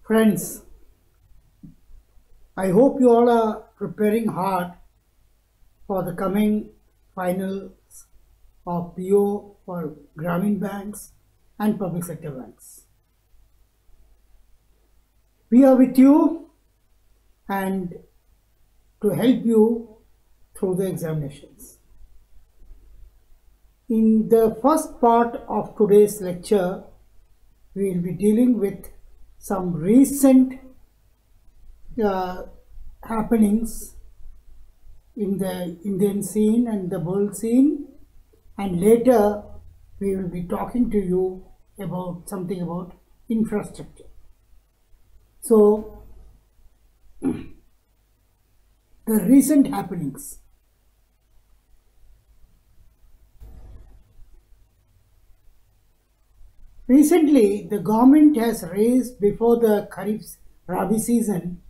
Friends, I hope you all are preparing hard for the coming finals of PO for Grameen banks and public sector banks. We are with you and to help you through the examinations. In the first part of today's lecture, we will be dealing with some recent happenings in the Indian scene and the world scene, and later we will be talking to you about something about infrastructure. So, the recent happenings. Recently, the government has raised, before the Kharif Rabi season,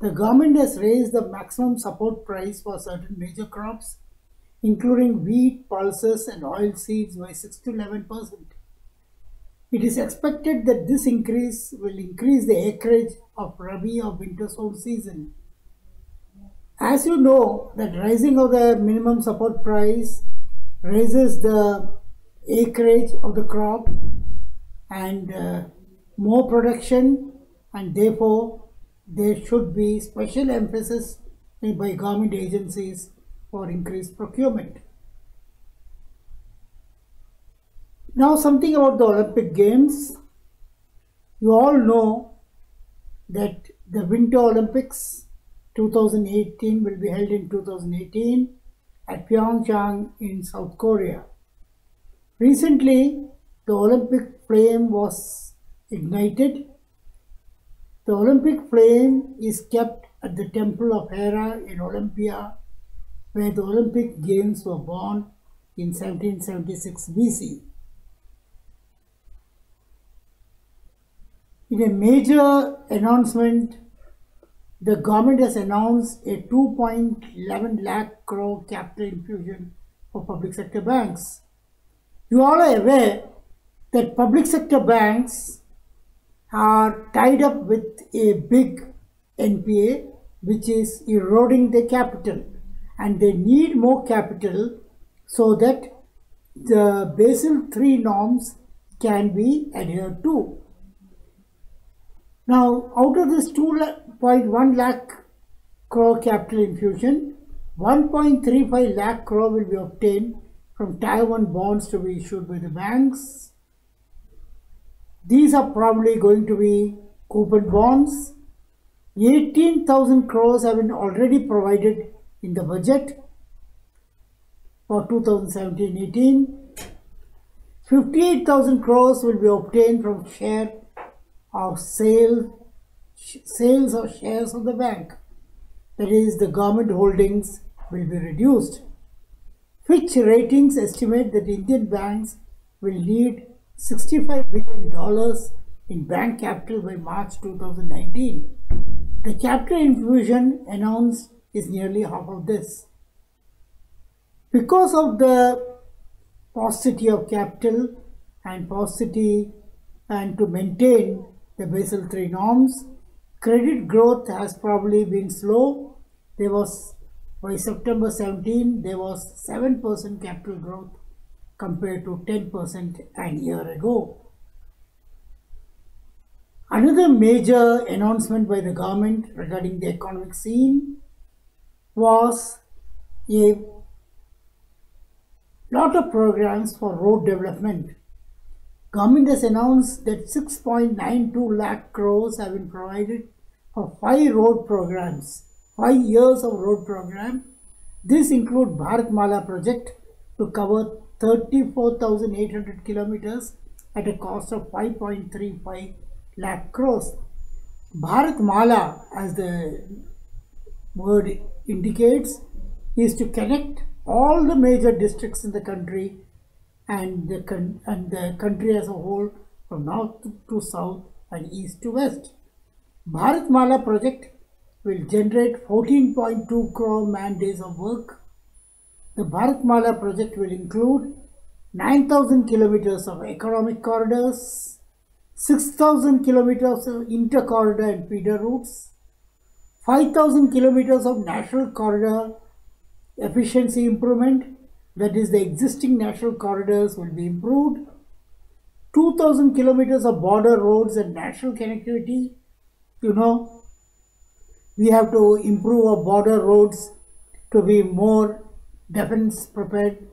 the government has raised the maximum support price for certain major crops, including wheat, pulses and oilseeds by 6 to 11%. It is expected that this increase will increase the acreage of Rabi or winter sowing season. As you know, that rising of the minimum support price raises the acreage of the crop and more production, and therefore there should be special emphasis by government agencies for increased procurement. Now something about the Olympic Games. You all know that the Winter Olympics 2018 will be held in 2018 at Pyeongchang in South Korea. Recently, the Olympic flame was ignited. The Olympic flame is kept at the Temple of Hera in Olympia, where the Olympic Games were born in 1776 BC. In a major announcement, the government has announced a 2.11 lakh crore capital infusion for public sector banks. You all are aware that public sector banks are tied up with a big NPA which is eroding their capital, and they need more capital so that the Basel III norms can be adhered to. Now, out of this 2.1 lakh crore capital infusion, 1.35 lakh crore will be obtained from Tier 1 bonds to be issued by the banks. These are probably going to be coupon bonds. 18,000 crores have been already provided in the budget for 2017-18. 58,000 crores will be obtained from share of sales of shares of the bank. That is, the government holdings will be reduced. Fitch Ratings estimate that Indian banks will need $65 billion in bank capital by March 2019. The capital infusion announced is nearly half of this. Because of the paucity of capital and to maintain the Basel III norms, credit growth has probably been slow. By September 17, there was 7% capital growth compared to 10% a year ago. Another major announcement by the government regarding the economic scene was a lot of programs for road development. Government has announced that 6.92 lakh crores have been provided for 5 road programs, 5 years of road program. This includes Bharatmala project to cover 34,800 kilometers at a cost of 5.35 lakh crores. Bharatmala, as the word indicates, is to connect all the major districts in the country and the country as a whole, from north to south and east to west. Bharatmala project will generate 14.2 crore man days of work. The Bharatmala project will include 9,000 kilometers of economic corridors, 6,000 kilometers of inter-corridor and feeder routes, 5,000 kilometers of national corridor efficiency improvement, that is, the existing national corridors will be improved, 2,000 kilometers of border roads and national connectivity. You know, we have to improve our border roads to be more defense prepared.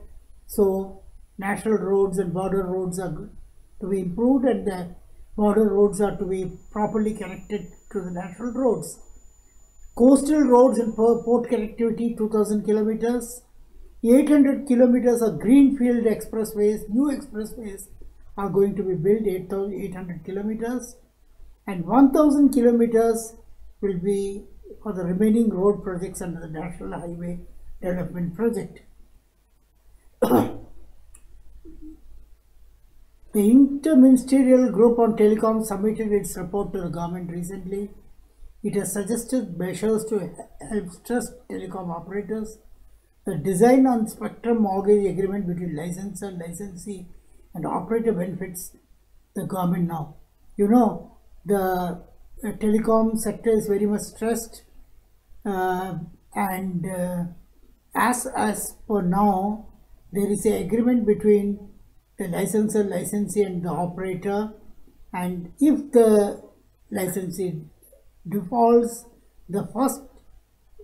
So national roads and border roads are to be improved, and the border roads are to be properly connected to the national roads. Coastal roads and port connectivity, 2,000 kilometers. 800 kilometers of greenfield expressways, new expressways are going to be built, 800 kilometers. And 1,000 kilometers will be for the remaining road projects under the National Highway Development Project. The Interministerial Group on Telecom submitted its report to the government recently. It has suggested measures to help stress telecom operators. The design on spectrum mortgage agreement between licensor, licensee and operator benefits the government now. You know, the telecom sector is very much stressed, and as for now, there is an agreement between the licensor, licensee and the operator, and if the licensee defaults, the first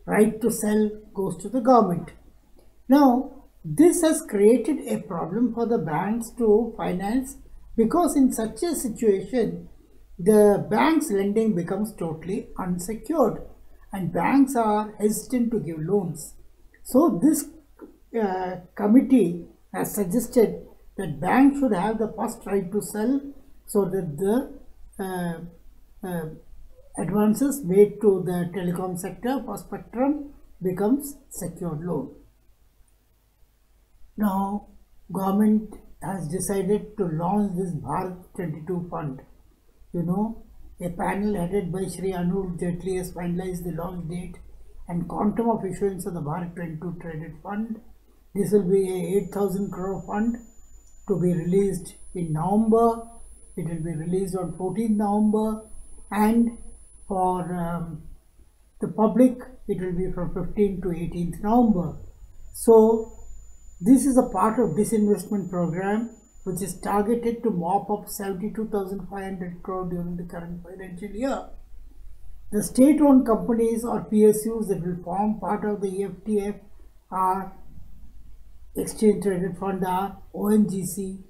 right to sell goes to the government. Now, this has created a problem for the banks to finance, because in such a situation, the bank's lending becomes totally unsecured and banks are hesitant to give loans. So this committee has suggested that banks should have the first right to sell, so that the advances made to the telecom sector for spectrum becomes secured loan. Now, government has decided to launch this Bharat 22 fund. You know, a panel headed by Shri Anuj Jaitley has finalized the launch date and quantum of issuance of the Bharat 22 traded fund. This will be a 8,000 crore fund to be released in November. It will be released on 14th November, and for the public it will be from 15th to 18th November. So this is a part of disinvestment program which is targeted to mop up 72,500 crore during the current financial year. The state-owned companies or PSUs that will form part of the EFTF are Exchange Traded Fund are ONGC,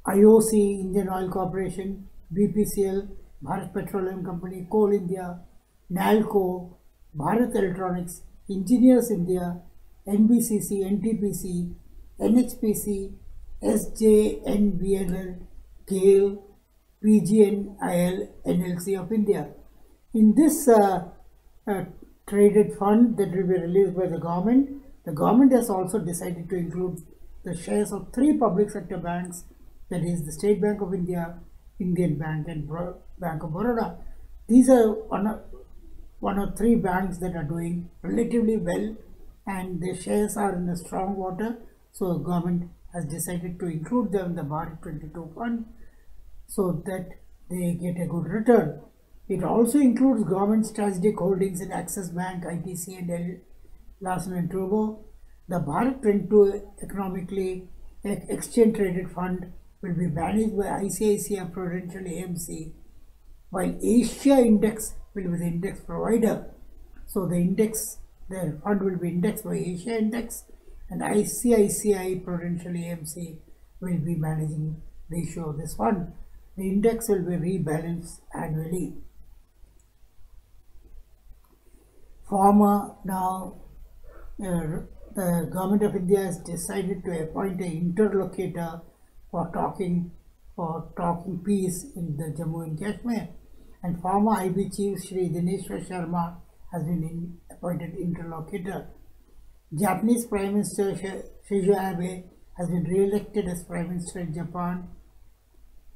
IOC, Indian Oil Corporation, BPCL, Bharat Petroleum Company, Coal India, NALCO, Bharat Electronics, Engineers India, NBCC, NTPC, NHPC, SJNBNL, GAIL, PGNIL, NLC of India. In this traded fund that will be released by the government has also decided to include the shares of 3 public sector banks, that is the State Bank of India, Indian Bank and Bank of Baroda. These are one of 3 banks that are doing relatively well and their shares are in the strong water. So government has decided to include them in the Bharat 22 fund so that they get a good return. It also includes government strategic holdings in Axis Bank, ITC and Larsen and Toubro. The Bharat 22 economically exchange traded fund will be managed by ICICI Prudential AMC, while Asia Index will be the index provider. So the fund will be indexed by Asia Index, and ICICI Prudential AMC will be managing the issue of this fund. The index will be rebalanced annually. The Government of India has decided to appoint an interlocutor for talking peace in the Jammu and Kashmir, and former IB chief Shri Dineshwar Sharma has been appointed interlocutor. Japanese Prime Minister Shinzo Abe has been re-elected as Prime Minister in Japan.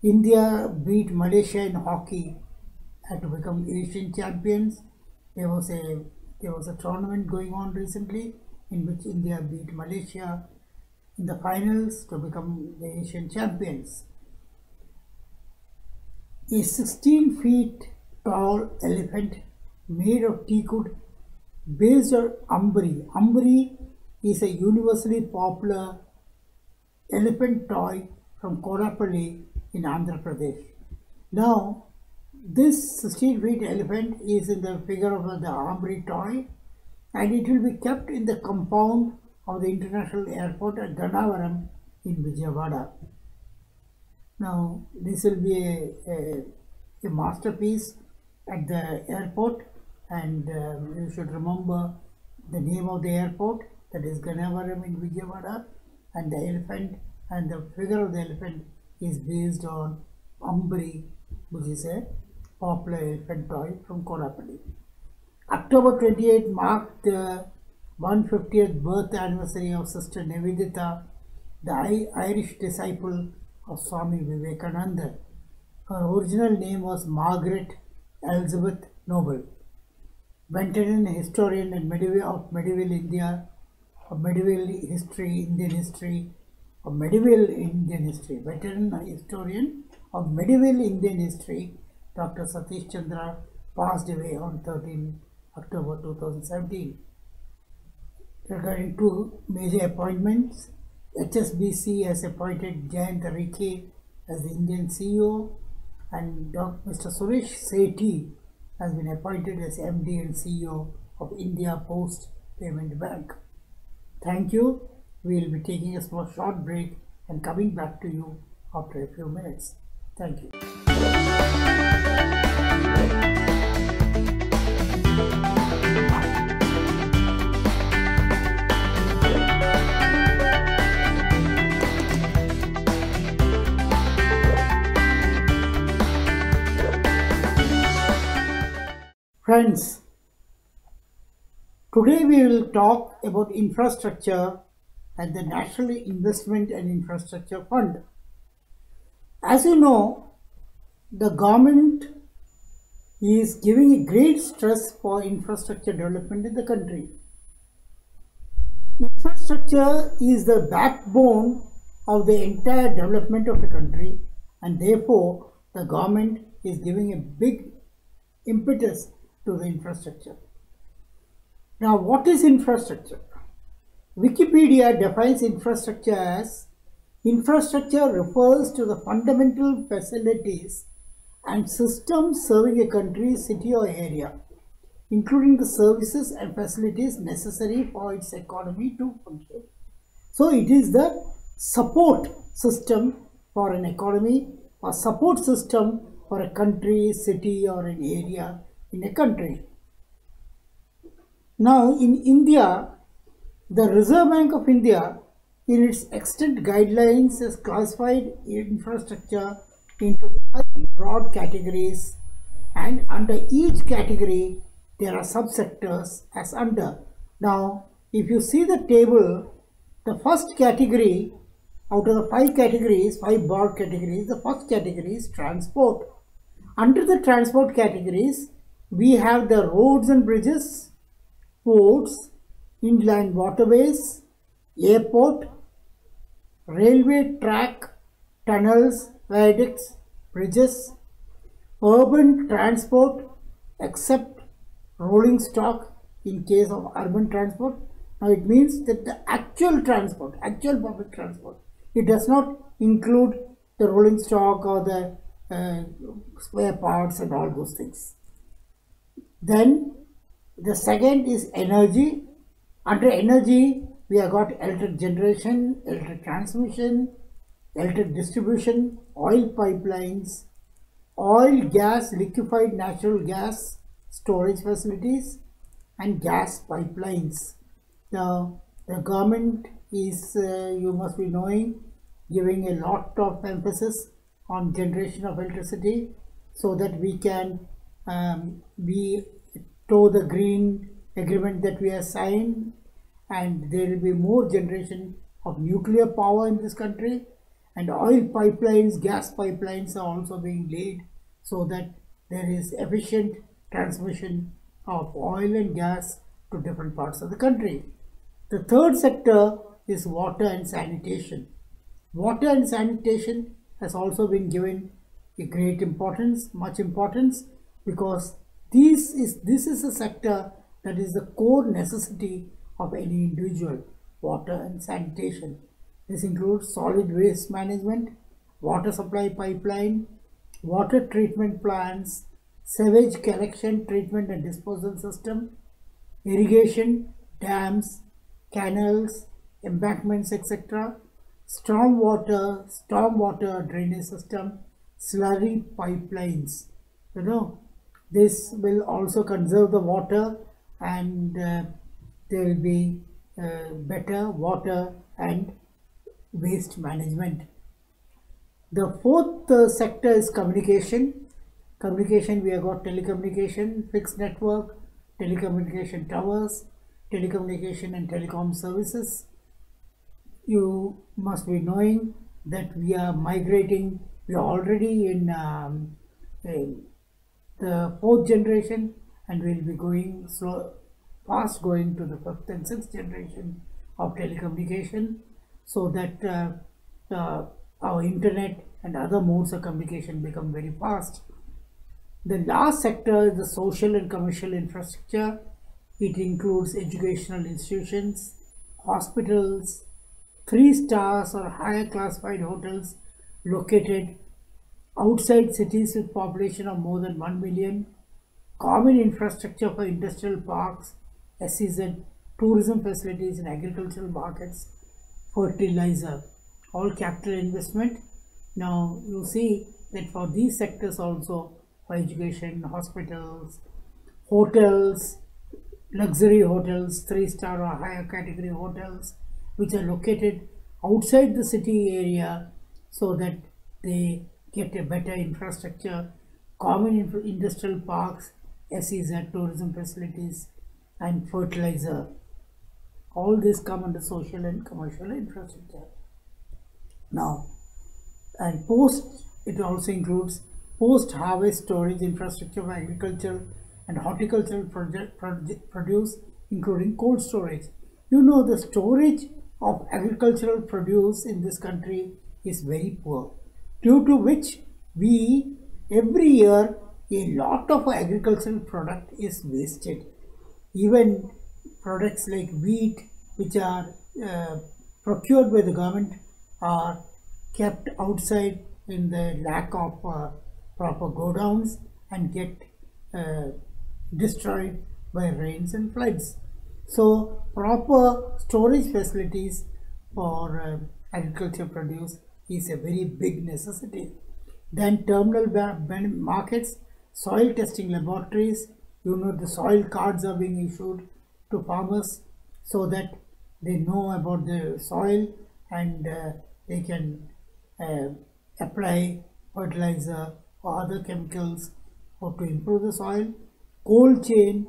India beat Malaysia in hockey to become Asian champions. There was a tournament going on recently in which India beat Malaysia in the finals to become the Asian champions. A 16 feet tall elephant made of teakwood based on Ambari. Ambari is a universally popular elephant toy from Kodapalli in Andhra Pradesh. Now, this 16 feet elephant is in the figure of the Ambari toy, and it will be kept in the compound of the international airport at Gannavaram in Vijayawada. Now, this will be a masterpiece at the airport, and you should remember the name of the airport, that is Gannavaram in Vijayawada, and the elephant and the figure of the elephant is based on Ambari, which is a popular elephant toy from Kodapalli. October 28 marked the 150th birth anniversary of Sister Nivedita, the Irish disciple of Swami Vivekananda. Her original name was Margaret Elizabeth Noble. Veteran historian and medieval India, of medieval history, Indian history, of medieval Indian history, veteran historian of medieval Indian history, Dr. Satish Chandra passed away on 13 October 2017. Regarding two major appointments, HSBC has appointed Jayant Rike as the Indian CEO, and Mr. Suresh Sethi has been appointed as MD and CEO of India Post Payment Bank. Thank you. We will be taking a small short break and coming back to you after a few minutes. Thank you. Friends, today we will talk about infrastructure and the National Investment and Infrastructure Fund. As you know, the government is giving a great stress for infrastructure development in the country. Infrastructure is the backbone of the entire development of the country, and therefore the government is giving a big impetus to the infrastructure. Now, what is infrastructure? Wikipedia defines infrastructure as: infrastructure refers to the fundamental facilities and systems serving a country, city or area, including the services and facilities necessary for its economy to function. So it is the support system for an economy, or support system for a country, city or an area in a country. Now in India, the Reserve Bank of India in its extant guidelines has classified infrastructure into 5 broad categories, and under each category there are subsectors as under. Now if you see the table, the first category out of the 5 categories, 5 broad categories, the first category is transport. Under the transport categories, we have the roads and bridges, ports, inland waterways, airport, railway track, tunnels, viaducts, bridges, urban transport except rolling stock in case of urban transport. Now it means that the actual transport, actual public transport, it does not include the rolling stock or the spare parts and all those things. Then the second is energy. Under energy, we have got electric generation, electric transmission, electric distribution, oil pipelines, oil, gas, liquefied natural gas storage facilities, and gas pipelines. Now, the government is, you must be knowing, giving a lot of emphasis on generation of electricity so that we can toe the green agreement that we have signed, and there will be more generation of nuclear power in this country, and oil pipelines, gas pipelines are also being laid so that there is efficient transmission of oil and gas to different parts of the country. The third sector is water and sanitation. Water and sanitation has also been given a great importance, much importance, because this is a sector that is the core necessity of any individual. Water and sanitation. This includes solid waste management, water supply pipeline, water treatment plants, sewage collection, treatment and disposal system, irrigation, dams, canals, embankments, etc., stormwater drainage system, slurry pipelines. This will also conserve the water, and there will be better water and waste management. The fourth sector is communication. Communication, we have got telecommunication, fixed network, telecommunication towers, telecommunication and telecom services. You must be knowing that we are migrating, we are already in the fourth generation, and we will be going fast going to the fifth and sixth generation of telecommunication, so that our internet and other modes of communication become very fast. The last sector is the social and commercial infrastructure. It includes educational institutions, hospitals, 3 stars or higher classified hotels located outside cities with population of more than 1 million, common infrastructure for industrial parks, SEZ, tourism facilities and agricultural markets, fertilizer, all capital investment. Now you see that for these sectors also, for education, hospitals, hotels, luxury hotels, 3-star or higher category hotels, which are located outside the city area, so that they get a better infrastructure, common industrial parks, SEZ, tourism facilities and fertilizer. All this come under social and commercial infrastructure. Now, and it also includes post-harvest storage infrastructure for agricultural and horticultural produce, including cold storage. The storage of agricultural produce in this country is very poor, due to which every year a lot of agricultural product is wasted. Even products like wheat, which are procured by the government, are kept outside in the lack of proper godowns and get destroyed by rains and floods. So proper storage facilities for agriculture produce is a very big necessity. Then terminal markets, soil testing laboratories. The soil cards are being issued to farmers so that they know about the soil, and they can apply fertilizer or other chemicals to improve the soil. Cold chain,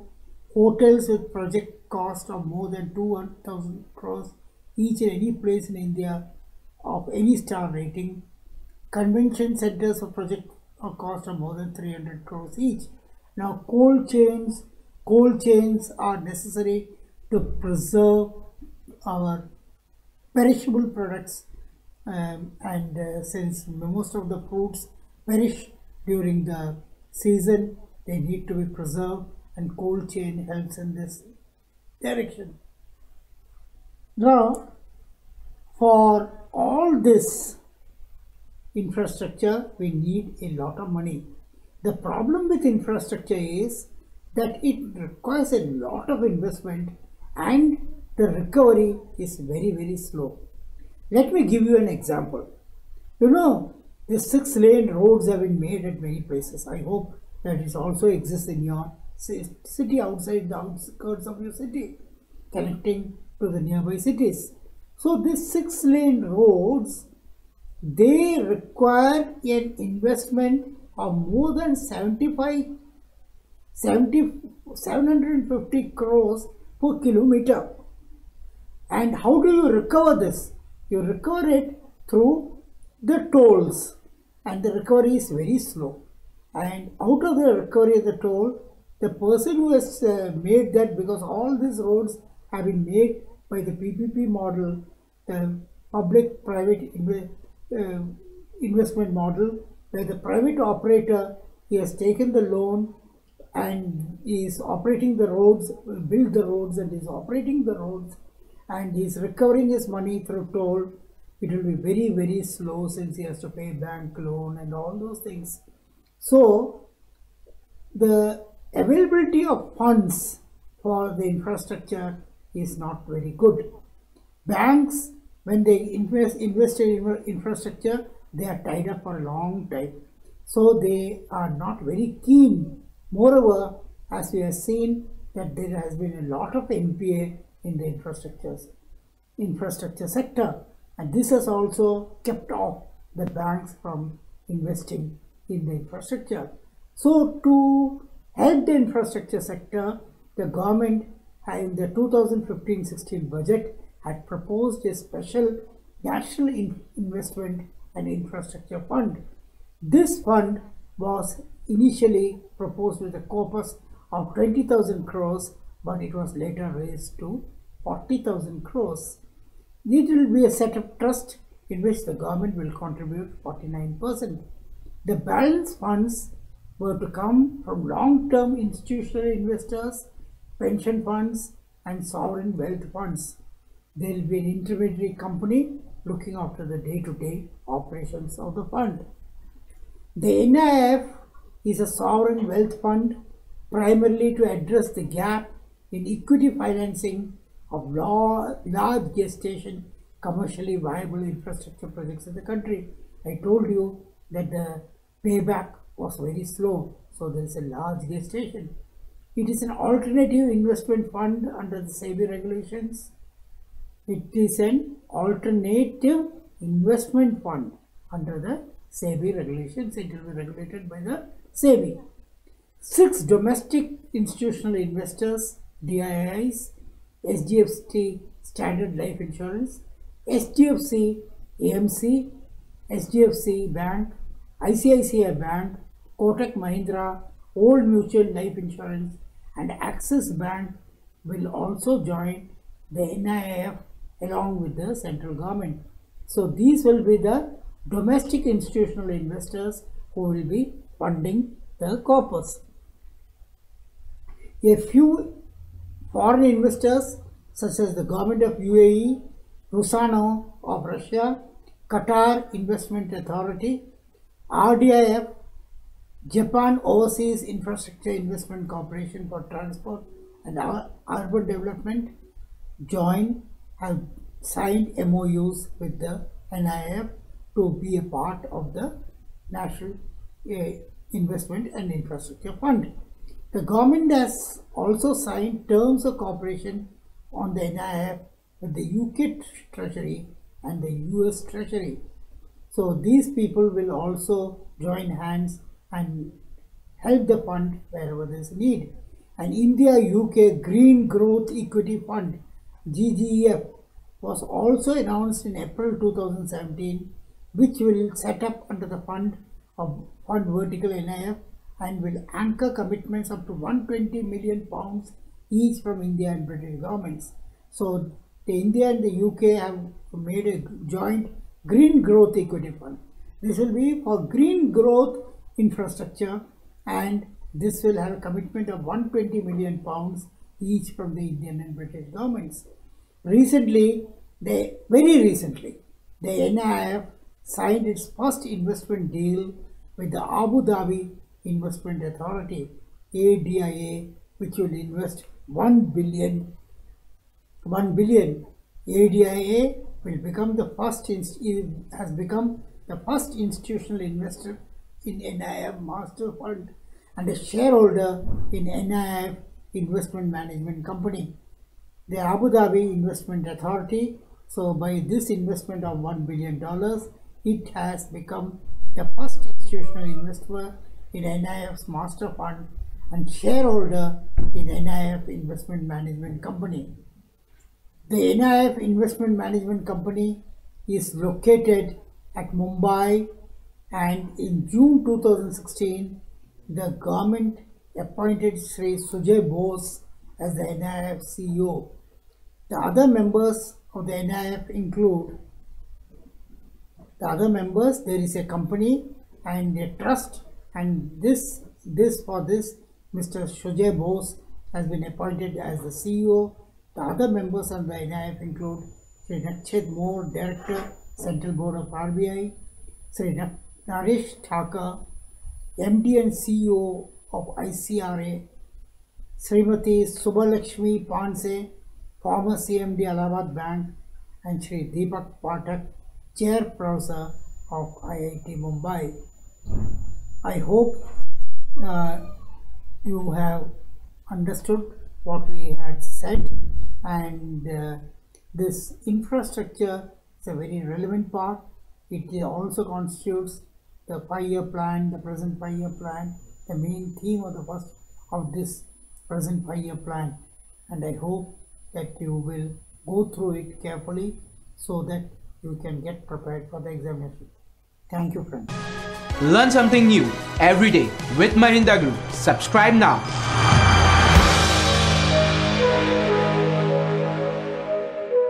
hotels with project cost of more than 2,000 crores each in any place in India of any star rating. Convention centers for project cost of more than 300 crores each. Now cold chains are necessary to preserve our perishable products, and since most of the fruits perish during the season, they need to be preserved, and cold chain helps in this direction. Now, for all this infrastructure, we need a lot of money. The problem with infrastructure is that it requires a lot of investment, and the recovery is very, very slow. Let me give you an example. The 6-lane roads have been made at many places. I hope that it also exists in your city, outside the outskirts of your city, connecting to the nearby cities. So these 6-lane roads, they require an investment of more than 750 crores per kilometer. And how do you recover this? You recover it through the tolls, and the recovery is very slow. And out of the recovery of the toll, the person who has made that, because all these roads have been made by the PPP model, the public-private investment model, where the private operator, he has taken the loan and is operating the roads, build the roads and is operating the roads, and is recovering his money through toll. It will be very, very slow since he has to pay bank loan and all those things. So the availability of funds for the infrastructure is not very good. Banks, when they invest in infrastructure, they are tied up for a long time. So they are not very keen. Moreover, as we have seen that there has been a lot of NPA in the infrastructure sector, and this has also kept off the banks from investing in the infrastructure. So to help the infrastructure sector, the government in the 2015-16 budget had proposed a special National Investment and Infrastructure Fund. This fund was initially proposed with a corpus of 20,000 crores, but it was later raised to 40,000 crores. It will be a set of trust in which the government will contribute 49%. The balance funds were to come from long-term institutional investors, pension funds, and sovereign wealth funds. There will be an intermediary company looking after the day-to-day operations of the fund. The NIF is a sovereign wealth fund primarily to address the gap in equity financing of large gestation commercially viable infrastructure projects in the country. I told you that the payback was very slow, so there is a large gestation. It is an alternative investment fund under the SEBI regulations. It is an alternative investment fund under the SEBI regulations. It will be regulated by the SEBI. 6 domestic institutional investors, DIIs, HDFC Standard Life Insurance, HDFC AMC, HDFC Bank, ICICI Bank, Kotak Mahindra, Old Mutual Life Insurance, and Axis Bank will also join the NIF along with the central government. So these will be the domestic institutional investors who will be funding the corpus. A few foreign investors such as the government of UAE, Rusano of Russia, Qatar Investment Authority, RDIF, Japan Overseas Infrastructure Investment Corporation for Transport and Urban Development have signed MOUs with the NIF to be a part of the National Investment and Infrastructure Fund. The government has also signed terms of cooperation on the NIF with the UK Treasury and the US Treasury. So these people will also join hands and help the fund wherever there is a need. And India-UK Green Growth Equity Fund, GGEF, was also announced in April 2017, which will set up under the fund vertical NIF and will anchor commitments up to £120 million each from India and British governments. So the India and the UK have made a joint Green Growth Equity Fund. This will be for green growth infrastructure, and this will have a commitment of £120 million each from the Indian and British governments. Very recently, the NIF signed its first investment deal with the Abu Dhabi Investment Authority, ADIA, which will invest $1 billion. ADIA will become the first has become the first institutional investor in NIF Master Fund and a shareholder in NIF Investment Management Company. The Abu Dhabi Investment Authority, so by this investment of $1 billion, it has become the first institutional investor in NIF's Master Fund and shareholder in NIF Investment Management Company. The NIF Investment Management Company is located at Mumbai, and in June 2016, the government appointed Sri Sujay Bose as the NIF CEO. The other members of the NIF include there is a company and their trust. And this Mr. Shujay Bose has been appointed as the CEO. The other members of the NIF include Sri Nakshit Moore, Director, Central Board of RBI, Sri Naresh Thakur, MD and CEO of ICRA, Srimati Subbalakshmi Panse, former CMD Allahabad Bank, and Sri Deepak Pathak, Chairperson of IIT Mumbai. I hope you have understood what we had said, and this infrastructure is a very relevant part. It also constitutes the 5-year plan, the present 5-year plan, the main theme of this present 5-year plan, and I hope that you will go through it carefully so that you can get prepared for the examination. Thank you, friends. Learn something new every day with Mahendra Group. Subscribe now.